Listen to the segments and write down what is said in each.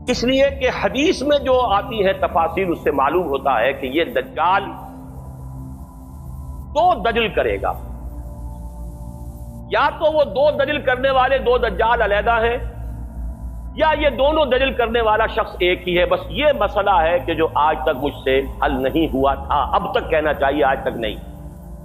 اس لیے کہ حدیث میں جو آتی ہے تفاصیل اس سے معلوم ہوتا ہے کہ یہ دجال دو دجل کرے گا، یا تو وہ دو دجل کرنے والے دو دجال علیحدہ ہیں، یا یہ دونوں دجل کرنے والا شخص ایک ہی ہے۔ بس یہ مسئلہ ہے کہ جو آج تک مجھ سے حل نہیں ہوا تھا، اب تک کہنا چاہیے آج تک نہیں،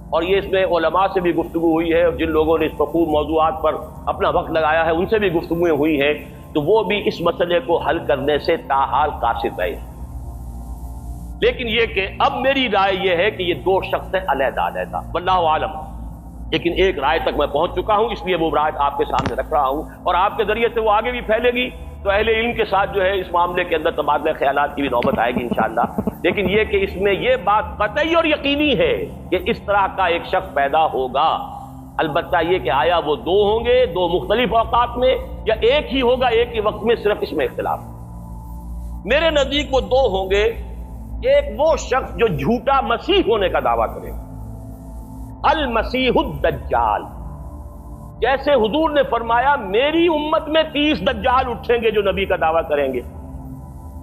اور یہ اس میں علماء سے بھی گفتگو ہوئی ہے، اور جن لوگوں نے اس خوب موضوعات پر اپنا وقت لگایا ہے ان سے بھی گفتگویں ہوئی ہیں، تو وہ بھی اس مسئلے کو حل کرنے سے تاحال قاصر رہے۔ لیکن یہ کہ اب میری رائے یہ ہے کہ یہ دو شخص ہیں علیحدہ علیحدہ، واللہ عالم، لیکن ایک رائے تک میں پہنچ چکا ہوں، اس لیے وہ رائے آپ کے سامنے رکھ رہا ہوں، اور آپ کے ذریعے سے وہ آگے بھی پھیلے گی تو اہل علم کے ساتھ جو ہے اس معاملے کے اندر تبادلہ خیالات کی بھی نوبت آئے گی انشاءاللہ۔ لیکن یہ کہ اس میں یہ بات قطعی اور یقینی ہے کہ اس طرح کا ایک شخص پیدا ہوگا، البتہ یہ کہ آیا وہ دو ہوں گے دو مختلف اوقات میں، یا ایک ہی ہوگا ایک ہی وقت میں، صرف اس میں اختلاف۔ میرے نزدیک وہ دو ہوں گے، ایک وہ شخص جو جھوٹا مسیح ہونے کا دعویٰ کرے، المسیح الدجال، جیسے حضور نے فرمایا میری امت میں 30 دجال اٹھیں گے جو نبی کا دعویٰ کریں گے،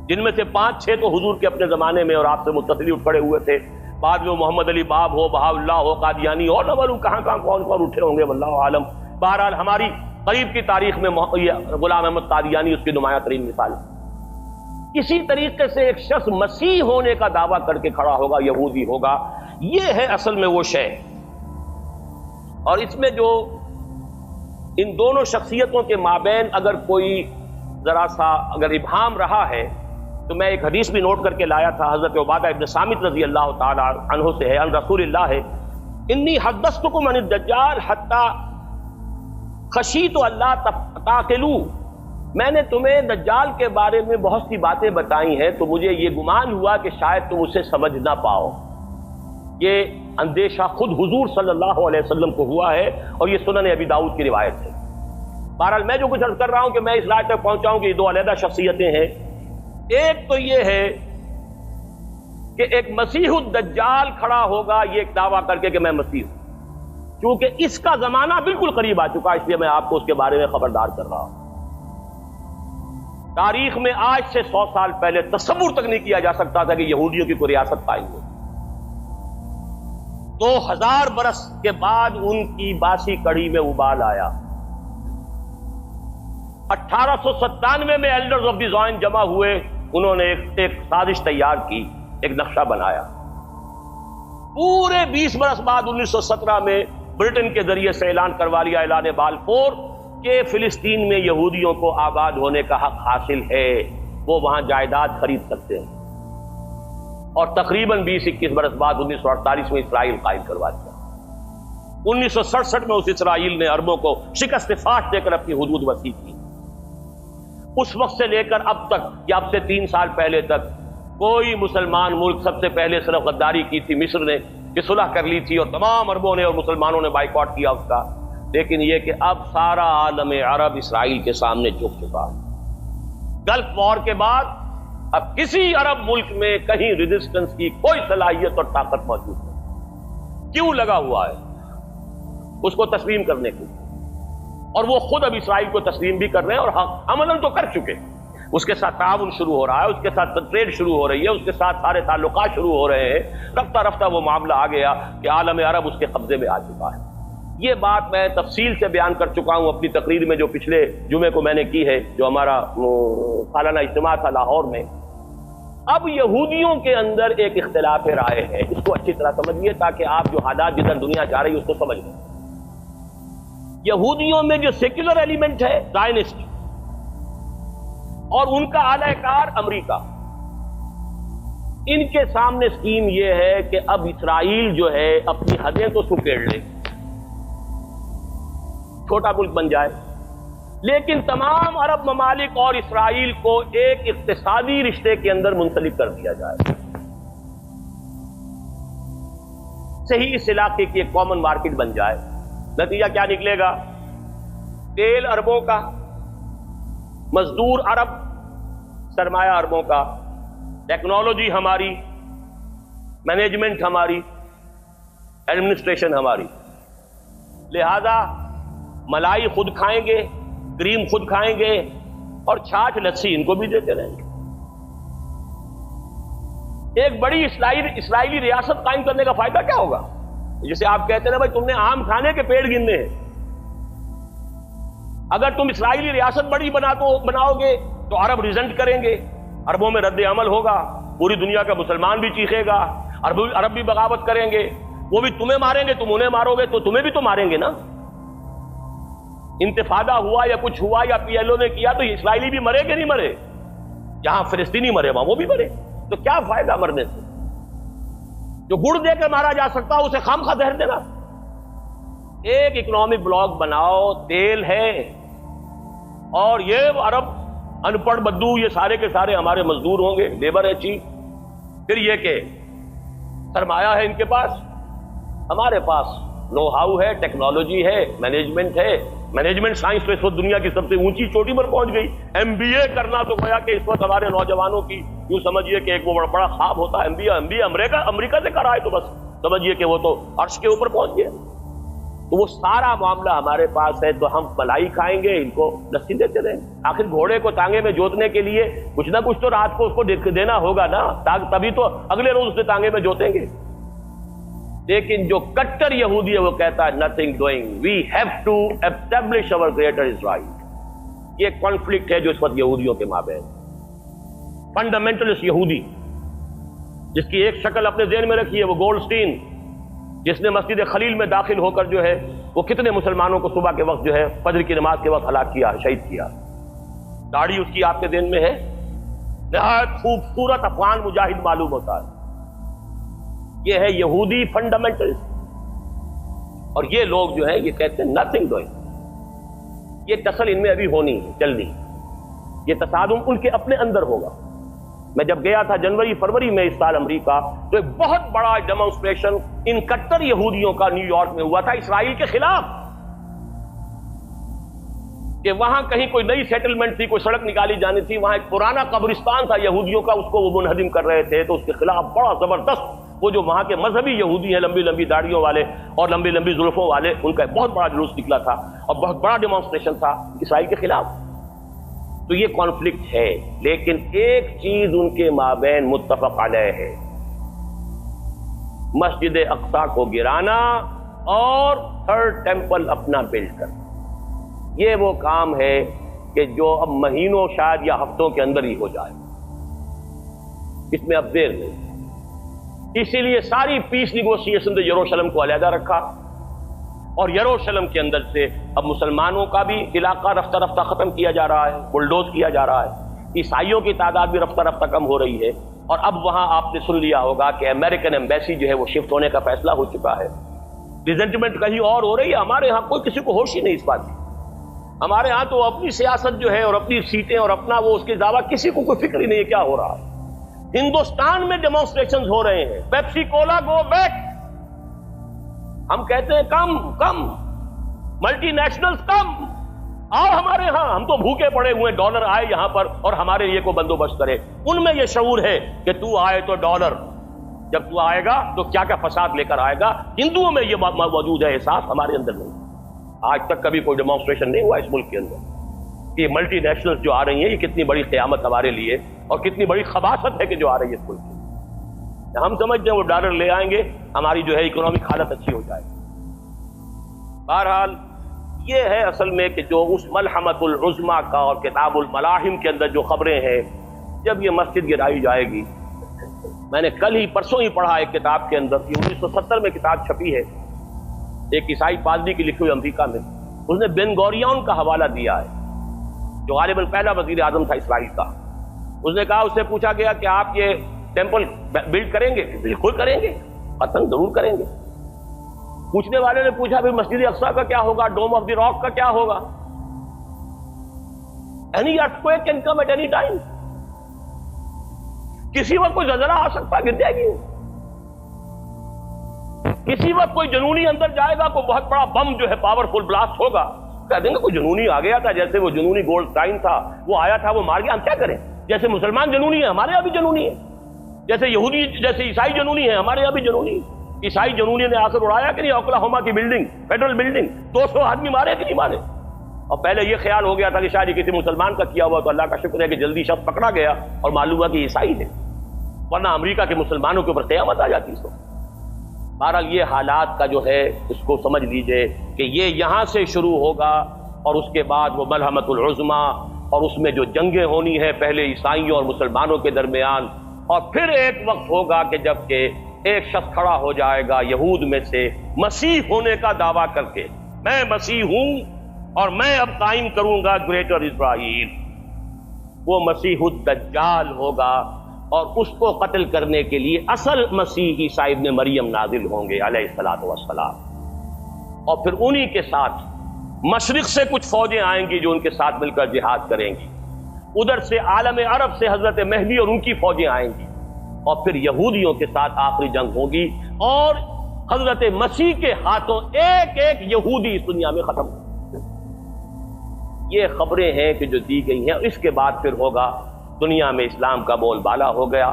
جن میں سے 5-6 تو حضور کے اپنے زمانے میں اور آپ سے متصل اٹھ کھڑے ہوئے تھے، بعد میں محمد علی باب ہو، بہاء اللہ ہو، قادیانی ہو، نہ معلوم کہاں کون اٹھے ہوں گے، واللہ عالم۔ بہرحال ہماری قریب کی تاریخ میں غلام احمد قادیانی اس کی نمایاں ترین مثال ہے۔ اسی طریقے سے ایک شخص مسیح ہونے کا دعویٰ کر کے کھڑا ہوگا، یہودی ہوگا، یہ ہے اصل میں وہ شے۔ اور اس میں جو ان دونوں شخصیتوں کے مابین اگر کوئی ذرا سا اگر ابہام رہا ہے تو میں ایک حدیث بھی نوٹ کر کے لایا تھا، حضرت عبادہ ابن صامت رضی اللہ تعالی عنہ سے ہے، عن رسول اللہ ہے، انی حدثتکم عن الدجال حتی خشیت اللہ تعقلوا، میں نے تمہیں دجال کے بارے میں بہت سی باتیں بتائی ہیں تو مجھے یہ گمان ہوا کہ شاید تم اسے سمجھ نہ پاؤ۔ یہ اندیشہ خود حضور صلی اللہ علیہ وسلم کو ہوا ہے، اور یہ سنن ابی داؤد کی روایت ہے۔ بہرحال میں جو کچھ عرض کر رہا ہوں کہ میں اس رائے تک پہنچا ہوں کہ یہ دو علیحدہ شخصیتیں ہیں۔ ایک تو یہ ہے کہ ایک مسیح الدجال کھڑا ہوگا یہ ایک دعویٰ کر کے کہ میں مسیح ہوں، کیونکہ اس کا زمانہ بالکل قریب آ چکا، اس لیے میں آپ کو اس کے بارے میں خبردار کر رہا ہوں۔ تاریخ میں آج سے 100 سال پہلے تصور تک نہیں کیا جا سکتا تھا کہ یہودیوں کی کوئی ریاست قائم ہو۔ 2000 برس کے بعد ان کی باسی کڑی میں ابال آیا۔ 1897 میں ایلڈرز آف دی زائن جمع ہوئے، انہوں نے ایک سازش تیار کی، ایک نقشہ بنایا۔ پورے 20 برس بعد 1917 میں برٹن کے ذریعے سے اعلان کروا لیا، اعلان بالفور، کہ فلسطین میں یہودیوں کو آباد ہونے کا حق حاصل ہے، وہ وہاں جائیداد خرید سکتے ہیں، اور تقریباً 20-21 برس بعد 1948 میں اسرائیل قائم کروا دیا۔ 1967 میں اس اسرائیل نے عربوں کو شکست فاش دے کر اپنی حدود وسیع کی۔ اس وقت سے لے کر اب تک، یا اب سے 3 سال پہلے تک، کوئی مسلمان ملک، سب سے پہلے صرف غداری کی تھی مصر نے کہ صلح کر لی تھی، اور تمام عربوں نے اور مسلمانوں نے بائیکاٹ کیا اس کا، لیکن یہ کہ اب سارا عالم عرب اسرائیل کے سامنے جھک چکا ہے۔ گلف وار کے بعد اب کسی عرب ملک میں کہیں ریزسٹنس کی کوئی صلاحیت اور طاقت موجود نہیں۔ کیوں لگا ہوا ہے؟ اس کو تسلیم کرنے کی، اور وہ خود اب اسرائیل کو تسلیم بھی کر رہے ہیں، اور عملاً تو کر چکے۔ اس کے ساتھ تعاون شروع ہو رہا ہے، اس کے ساتھ ٹریڈ شروع ہو رہی ہے، اس کے ساتھ سارے تعلقات شروع ہو رہے ہیں۔ رفتہ رفتہ وہ معاملہ آ گیا کہ عالم عرب اس کے قبضے میں آ چکا ہے۔ یہ بات میں تفصیل سے بیان کر چکا ہوں اپنی تقریر میں جو پچھلے جمعے کو میں نے کی ہے، جو ہمارا سالانہ اجتماع تھا لاہور میں۔ اب یہودیوں کے اندر ایک اختلاف رائے ہے، اس کو اچھی طرح سمجھیے تاکہ آپ جو حالات جدھر دنیا جا رہی ہے اس کو سمجھ لیں۔ یہودیوں میں جو سیکولر ایلیمنٹ ہے زائنسٹ، اور ان کا اعلی کار امریکہ، ان کے سامنے اسکیم یہ ہے کہ اب اسرائیل جو ہے اپنی حدیں تو سکیڑ لے، چھوٹا ملک بن جائے، لیکن تمام عرب ممالک اور اسرائیل کو ایک اقتصادی رشتے کے اندر منسلک کر دیا جائے، صحیح اس علاقے کی ایک کامن مارکیٹ بن جائے۔ نتیجہ کیا نکلے گا؟ تیل عربوں کا، مزدور عرب، سرمایہ عربوں کا، ٹیکنالوجی ہماری، مینجمنٹ ہماری، ایڈمنسٹریشن ہماری، لہذا ملائی خود کھائیں گے، کریم خود کھائیں گے، اور چھاچھ لسی ان کو بھی دیتے رہیں گے۔ ایک بڑی اسرائیلی ریاست قائم کرنے کا فائدہ کیا ہوگا؟ جیسے آپ کہتے ہیں نا بھائی تم نے آم کھانے کے پیڑ گننے ہیں، اگر تم اسرائیلی ریاست بڑی بناؤ گے تو عرب ریزنٹ کریں گے، عربوں میں رد عمل ہوگا، پوری دنیا کا مسلمان بھی چیخے گا، عرب بھی بغاوت کریں گے، وہ بھی تمہیں ماریں گے، تم انہیں مارو گے تو تمہیں بھی تو ماریں گے نا۔ انتفاضہ ہوا یا کچھ ہوا یا پی ایل او نے کیا تو یہ اسرائیلی بھی مرے کہ نہیں مرے؟ جہاں فلسطینی مرے وہاں وہ بھی مرے، تو کیا فائدہ مرنے سے؟ جو گڑ دے کے مارا جا سکتا اسے خامخواہ زہر دینا۔ ایک اکنامک بلاک بناؤ، تیل ہے، اور یہ عرب ان پڑھ بدو یہ سارے کے سارے ہمارے مزدور ہوں گے، لیبر ہے چیف۔ پھر یہ کہ سرمایہ ہے ان کے پاس، ہمارے پاس نو ہاؤ ہے، ٹیکنالوجی ہے، مینجمنٹ ہے۔ مینجمنٹ سائنس تو اس وقت دنیا کی سب سے اونچی چوٹی پر پہنچ گئی۔ ایم بی اے کرنا تو گویا کہ اس وقت ہمارے نوجوانوں کی یوں سمجھیے کہ ایک وہ بڑا خواب ہوتا ہے۔ ایم بی اے امریکہ سے کرائے تو بس سمجھیے کہ وہ تو عرش کے اوپر پہنچ گئے۔ تو وہ سارا معاملہ ہمارے پاس ہے، تو ہم ملائی کھائیں گے، ان کو لسی دیتے رہیں۔ آخر گھوڑے کو ٹانگے میں جوتنے کے لیے کچھ نہ کچھ تو رات کو اس کو دینا ہوگا نا، تبھی تو اگلے روز اسے ٹانگے میں جوتیں گے۔ لیکن جو کٹر یہودی ہے وہ کہتا ہے nothing doing, we have to establish our greater Israel۔ یہ کانفلکٹ ہے جو اس وقت یہودیوں کے مابین، فنڈامنٹلسٹ یہودی جس کی ایک شکل اپنے ذہن میں رکھی ہے، وہ گولڈسٹین، جس نے مسجد خلیل میں داخل ہو کر جو ہے وہ کتنے مسلمانوں کو صبح کے وقت جو ہے فجر کی نماز کے وقت ہلاک کیا، شہید کیا۔ داڑھی اس کی آپ کے ذہن میں ہے، نہایت خوبصورت افغان مجاہد معلوم ہوتا ہے۔ یہ ہے یہودی فنڈامنٹلسٹ، اور یہ لوگ جو ہیں یہ کہتے ہیں nothing doing۔ یہ ٹسل ان میں ابھی ہونی ہے، جلدی یہ تصادم ان کے اپنے اندر ہوگا۔ میں جب گیا تھا جنوری فروری میں اس سال امریکہ، تو ایک بہت بڑا ڈیمانسٹریشن ان کٹر یہودیوں کا نیو یارک میں ہوا تھا اسرائیل کے خلاف، کہ وہاں کہیں کوئی نئی سیٹلمنٹ تھی، کوئی سڑک نکالی جانی تھی، وہاں ایک پرانا قبرستان تھا یہودیوں کا، اس کو وہ منہدم کر رہے تھے، تو اس کے خلاف بڑا زبردست وہ جو وہاں کے مذہبی یہودی ہیں، لمبی لمبی داڑھیوں والے اور لمبی لمبی زلفوں والے، ان کا ایک بہت بڑا جلوس نکلا تھا اور بہت بڑا ڈیمانسٹریشن تھا اسرائیل کے خلاف۔ تو یہ کانفلکٹ ہے، لیکن ایک چیز ان کے مابین متفق علیہ ہے، مسجد اقصی کو گرانا اور تھرڈ ٹیمپل اپنا بلڈ کرنا۔ یہ وہ کام ہے کہ جو اب مہینوں شاید یا ہفتوں کے اندر ہی ہو جائے، اس میں اب دیر نہیں۔ اسی لیے ساری پیس نیگوشیشن نے یروشلم کو علیحدہ رکھا، اور یروشلم کے اندر سے اب مسلمانوں کا بھی علاقہ رفتہ رفتہ ختم کیا جا رہا ہے، بلڈوز کیا جا رہا ہے، عیسائیوں کی تعداد بھی رفتہ رفتہ کم ہو رہی ہے، اور اب وہاں آپ نے سن لیا ہوگا کہ امریکن ایمبیسی جو ہے وہ شفٹ ہونے کا فیصلہ ہو چکا ہے۔ ریزنٹمنٹ کہیں اور ہو رہی ہے، ہمارے ہاں کوئی کسی کو ہوش ہی نہیں اس بات کی۔ ہمارے ہاں تو اپنی سیاست جو ہے اور اپنی سیٹیں اور اپنا وہ اس کے علاوہ کسی کو کوئی فکر ہی نہیں ہے کیا ہو رہا ہے۔ ہندوستان میں ڈیمانسٹریشن ہو رہے ہیں، پیپسی کولا گو بیک، ہم کہتے ہیں کم کم، ملٹی نیشنلز کم، آؤ ہمارے ہاں، ہم تو بھوکے پڑے ہوئے، ڈالر آئے یہاں پر اور ہمارے لیے کو بندوبست کرے۔ ان میں یہ شعور ہے کہ تو آئے تو ڈالر، جب تو آئے گا تو کیا کیا فساد لے کر آئے گا۔ ہندوؤں میں یہ موجود ہے احساس، ہمارے اندر نہیں۔ آج تک کبھی کوئی ڈیمانسٹریشن نہیں ہوا اس ملک کے اندر۔ یہ ملٹی نیشنلز جو آ رہی ہیں، یہ کتنی بڑی قیامت ہمارے لیے اور کتنی بڑی خباثت ہے کہ جو آ رہی ہے اس ملک میں۔ ہم سمجھتے ہیں وہ ڈالر لے آئیں گے، ہماری جو ہے اکنامک حالت اچھی ہو جائے۔ بہرحال یہ ہے اصل میں کہ جو اس ملحمۃ العظمیٰ کا اور کتاب الملاحم کے اندر جو خبریں ہیں، جب یہ مسجد گرائی جائے گی، میں نے کل ہی پرسوں ہی پڑھا ایک کتاب کے اندر، 1970 میں کتاب چھپی ہے، ایک عیسائی پادری کی لکھی ہوئی امریکہ میں، اس نے بن گوریون کا حوالہ دیا ہے، جو غالباً پہلا وزیر اعظم تھا اسرائیل کا۔ اس نے کہا، اس سے پوچھا گیا کہ آپ یہ ٹیمپل بلڈ کریں گے؟ بالکل کریں گے، قطعاً ضرور کریں گے۔ پوچھنے والے نے پوچھا پھر مسجد اقصیٰ کا کیا ہوگا، ڈوم آف دی راک کا کیا ہوگا؟ Any earthquake can come at any time, کسی وقت کوئی زلزلہ آ سکتا، گر جائے گی، کسی وقت کوئی جنونی اندر جائے گا، کوئی بہت بڑا بم جو ہے پاورفل بلاسٹ ہوگا، کہہ دیں گے کوئی جنونی آ گیا تھا، جیسے وہ جنونی گولڈ ٹائم تھا، وہ آیا تھا، وہ مار گیا، ہم کیا کریں؟ جیسے مسلمان جنونی ہے، ہمارے یہاں بھی جنونی ہے، جیسے یہودی، جیسے عیسائی جنونی ہے، ہمارے یہاں بھی جنونی ہے۔ عیسائی جنونی نے آخر اڑایا کہ نہیں اوکلاہوما کی بلڈنگ، فیڈرل بلڈنگ، 200 آدمی مارے کہ نہیں مارے؟ اور پہلے یہ خیال ہو گیا تھا کہ شاید کسی مسلمان کا کیا ہوا، تو اللہ کا شکر ہے کہ جلدی شخص پکڑا گیا اور معلوم ہوا کہ عیسائی ہے، ورنہ امریکہ کے مسلمانوں کے اوپر قیامت آ جاتی اس وقت۔ بہرحال یہ حالات کا جو ہے اس کو سمجھ لیجئے کہ یہ یہاں سے شروع ہوگا، اور اس کے بعد وہ ملحمۃ العظمیٰ، اور اس میں جو جنگیں ہونی ہیں پہلے عیسائیوں اور مسلمانوں کے درمیان، اور پھر ایک وقت ہوگا کہ جب کہ ایک شخص کھڑا ہو جائے گا یہود میں سے مسیح ہونے کا دعویٰ کر کے، میں مسیح ہوں اور میں اب قائم کروں گا گریٹر اسرائیل۔ وہ مسیح الدجال ہوگا، اور اس کو قتل کرنے کے لیے اصل مسیح عیسیٰ ابن مریم نازل ہوں گے علیہ الصلوۃ والسلام، اور پھر انہی کے ساتھ مشرق سے کچھ فوجیں آئیں گی جو ان کے ساتھ مل کر جہاد کریں گی، ادھر سے عالم عرب سے حضرت مہدی اور ان کی فوجیں آئیں گی، اور پھر یہودیوں کے ساتھ آخری جنگ ہوگی، اور حضرت مسیح کے ہاتھوں ایک ایک یہودی اس دنیا میں ختم ہوگا۔ یہ خبریں ہیں کہ جو دی گئی ہیں۔ اس کے بعد پھر ہوگا دنیا میں اسلام کا بول بالا ہو گیا،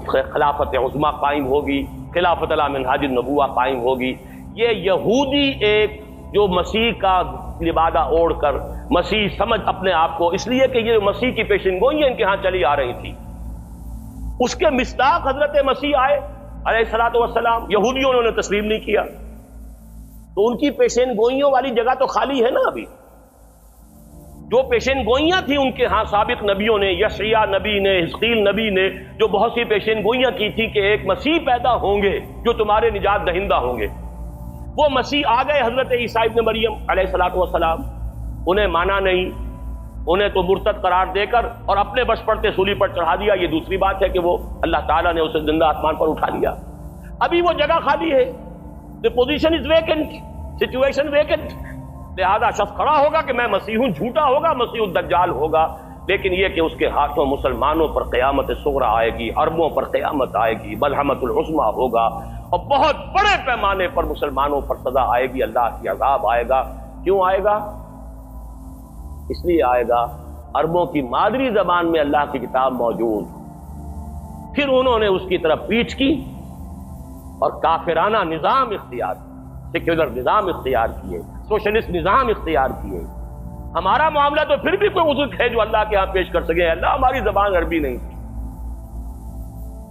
خلافت عظمیٰ قائم ہوگی، خلافت علی منہاج النبوہ قائم ہوگی۔ یہ یہودی ایک جو مسیح کا لبادہ اوڑھ کر مسیح سمجھ اپنے آپ کو، اس لیے کہ یہ مسیح کی پیشن گوئیاں ان کے ہاں چلی آ رہی تھی، اس کے مصداق حضرت مسیح آئے علیہ الصلوۃ والسلام، یہودیوں نے انہیں تسلیم نہیں کیا، تو ان کی پیشن گوئیوں والی جگہ تو خالی ہے نا ابھی۔ جو پیشن گوئیاں تھیں ان کے ہاں سابق نبیوں نے، یشعیاء نبی نے، حزقیل نبی نے جو بہت سی پیشن گوئیاں کی تھی کہ ایک مسیح پیدا ہوں گے جو تمہارے نجات دہندہ ہوں گے، وہ مسیح آ گئے حضرت عیسیٰ ابن مریم علیہ الصلوۃ والسلام، انہیں مانا نہیں، انہیں تو مرتد قرار دے کر اور اپنے بش پڑتے سولی پر چڑھا دیا۔ یہ دوسری بات ہے کہ وہ اللہ تعالیٰ نے اسے زندہ آسمان پر اٹھا لیا، ابھی وہ جگہ خالی ہے، the position is vacant, situation vacant، لہذا شخص کھڑا ہوگا کہ میں مسیح ہوں، جھوٹا ہوگا، مسیح الدجال ہوگا، لیکن یہ کہ اس کے ہاتھوں مسلمانوں پر قیامت صغریٰ آئے گی، عربوں پر قیامت آئے گی، ملحمۃ العظمیٰ ہوگا، اور بہت بڑے پیمانے پر مسلمانوں پر سزا آئے گی، اللہ کی عذاب آئے گا۔ کیوں آئے گا؟ اس لیے آئے گا عربوں کی مادری زبان میں اللہ کی کتاب موجود، پھر انہوں نے اس کی طرف پیٹھ کی اور کافرانہ نظام اختیار، سیکولر نظام اختیار کیے، سوشلسٹ نظام اختیار کیے۔ ہمارا معاملہ تو پھر بھی کوئی عذر ہے جو اللہ کے ہاں پیش کر سکے، اللہ ہماری زبان عربی نہیں تھی،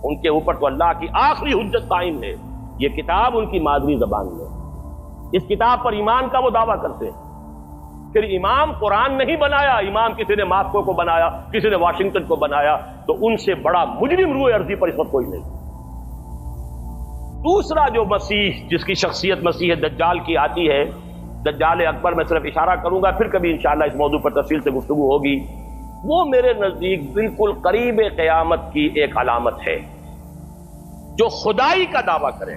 ان کے اوپر تو اللہ کی آخری حجت قائم ہے، یہ کتاب ان کی مادری زبان میں، اس کتاب پر ایمان کا وہ دعویٰ کرتے ہیں۔ پھر امام قرآن نہیں بنایا، امام کسی نے ماسکو کو بنایا، کسی نے واشنگٹن کو بنایا، تو ان سے بڑا مجرم روئے ارضی پر اس وقت کوئی نہیں۔ دوسرا جو مسیح جس کی شخصیت مسیح دجال کی آتی ہے، دجال اکبر، میں صرف اشارہ کروں گا، پھر کبھی انشاءاللہ اس موضوع پر تفصیل سے گفتگو ہوگی، وہ میرے نزدیک بالکل قریب قیامت کی ایک علامت ہے۔ جو خدائی کا دعویٰ کرے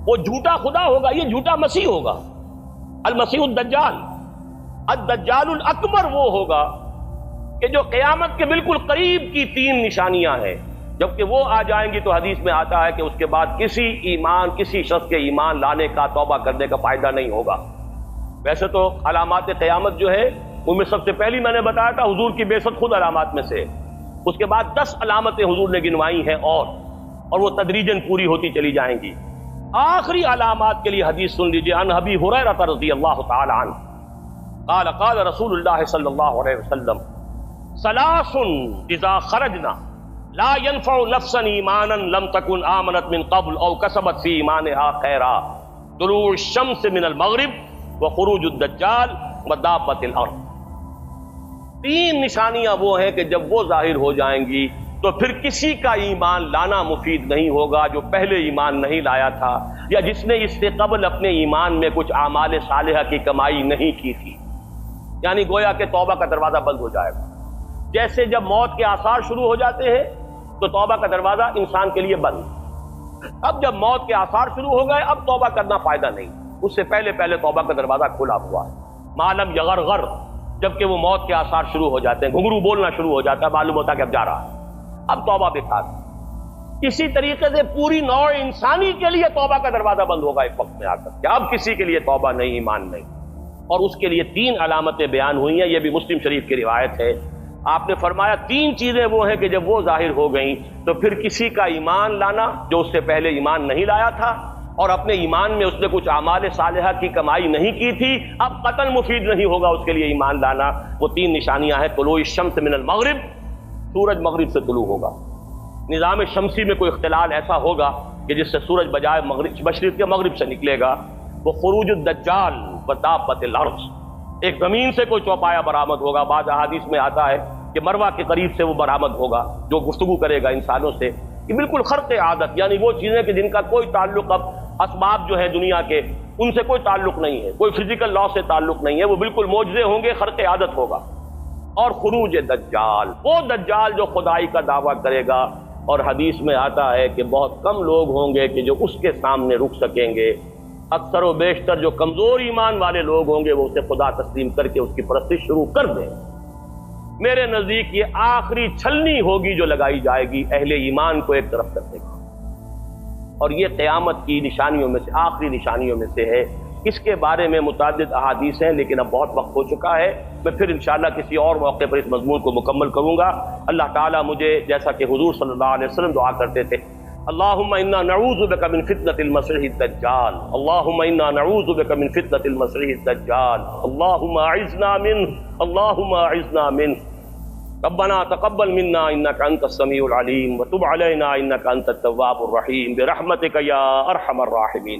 وہ جھوٹا خدا ہوگا، یہ جھوٹا مسیح ہوگا، المسیح الدجال۔ الدجال الاکبر وہ ہوگا کہ جو قیامت کے بالکل قریب کی تین نشانیاں ہیں، جبکہ وہ آ جائیں گی تو حدیث میں آتا ہے کہ اس کے بعد کسی شخص کے ایمان لانے کا، توبہ کرنے کا فائدہ نہیں ہوگا۔ ویسے تو علامات قیامت جو ہے ان میں سب سے پہلی میں نے بتایا تھا حضور کی بعثت خود علامات میں سے، اس کے بعد 10 علامتیں حضور نے گنوائی ہیں، اور وہ تدریجاً پوری ہوتی چلی جائیں گی۔ آخری علامات کے لیے حدیث سن لیجیے، عن ابی ہریرہ رضی اللہ تعالی عنہ قال قال رسول اللہ صلی اللہ علیہ وسلم ثلاث اذا خرجنا لا ينفع نفسا ایمانا لم تكن آمنت من قبل او کسبت فی ایمانها خیرا، طلوع الشمس من المغرب وخروج الدجال ودابۃ الارض۔ تین نشانیاں وہ ہیں کہ جب وہ ظاہر ہو جائیں گی تو پھر کسی کا ایمان لانا مفید نہیں ہوگا جو پہلے ایمان نہیں لایا تھا، یا جس نے اس سے قبل اپنے ایمان میں کچھ اعمال صالحہ کی کمائی نہیں کی تھی، یعنی گویا کہ توبہ کا دروازہ بند ہو جائے گا۔ جیسے جب موت کے آثار شروع ہو جاتے ہیں تو توبہ کا دروازہ انسان کے لیے بند، اب جب موت کے آثار شروع ہو گئے اب توبہ کرنا فائدہ نہیں، اس سے پہلے توبہ کا دروازہ کھلا ہوا ہے۔ معلم یغرغر، جبکہ وہ موت کے آثار شروع ہو جاتے ہیں، گھنگرو بولنا شروع ہو جاتا ہے، معلوم ہوتا ہے کہ اب جا رہا ہے، اب توبہ بیکار۔ اسی طریقے سے پوری نوع انسانی کے لیے توبہ کا دروازہ بند ہوگا ایک وقت میں آ کر کہ اب کسی کے لیے توبہ نہیں، ایمان نہیں، اور اس کے لیے 3 علامتیں بیان ہوئی ہیں، یہ بھی مسلم شریف کی روایت ہے۔ آپ نے فرمایا 3 چیزیں وہ ہیں کہ جب وہ ظاہر ہو گئیں تو پھر کسی کا ایمان لانا جو اس سے پہلے ایمان نہیں لایا تھا، اور اپنے ایمان میں اس نے کچھ اعمال صالحہ کی کمائی نہیں کی تھی، اب قطعاً مفید نہیں ہوگا اس کے لیے ایمان لانا۔ وہ 3 نشانیاں ہیں: طلوع الشمس من المغرب، سورج مغرب سے طلوع ہوگا۔ نظام شمسی میں کوئی اختلال ایسا ہوگا کہ جس سے سورج بجائے مشرق کے مغرب سے نکلے گا۔ وہ خروج الدجال ودابۃ الارض، ایک زمین سے کوئی چوپایا برآمد ہوگا۔ بعض احادیث میں آتا ہے کہ مروہ کے قریب سے وہ برآمد ہوگا جو گفتگو کرے گا انسانوں سے۔ یہ بالکل خرق عادت، یعنی وہ چیزیں کہ جن کا کوئی تعلق اب اسباب جو ہیں دنیا کے ان سے کوئی تعلق نہیں ہے، کوئی فزیکل لا سے تعلق نہیں ہے، وہ بالکل معجزے ہوں گے، خرق عادت ہوگا۔ اور خروج دجال، وہ دجال جو خدائی کا دعویٰ کرے گا، اور حدیث میں آتا ہے کہ بہت کم لوگ ہوں گے کہ جو اس کے سامنے رک سکیں گے۔ اکثر و بیشتر جو کمزور ایمان والے لوگ ہوں گے وہ اسے خدا تسلیم کر کے اس کی پرستش شروع کر دیں۔ میرے نزدیک یہ آخری چھلنی ہوگی جو لگائی جائے گی اہل ایمان کو ایک طرف کرنے کی، اور یہ قیامت کی نشانیوں میں سے آخری نشانیوں میں سے ہے۔ اس کے بارے میں متعدد احادیث ہیں، لیکن اب بہت وقت ہو چکا ہے، میں پھر انشاءاللہ کسی اور موقع پر اس مضمون کو مکمل کروں گا۔ اللہ تعالیٰ مجھے، جیسا کہ حضور صلی اللہ علیہ وسلم دعا کرتے تھے، اللہم انا نعوذ بک من فتنة المسیح الدجال، اللہم انا نعوذ بک من فتنة المسیح الدجال، اللہم اعذنا منہ، اللہم اعذنا منہ۔ ربنا تقبل منا انك انت السميع العليم وتب علينا انك انت التواب الرحيم برحمتك يا ارحم الراحمين۔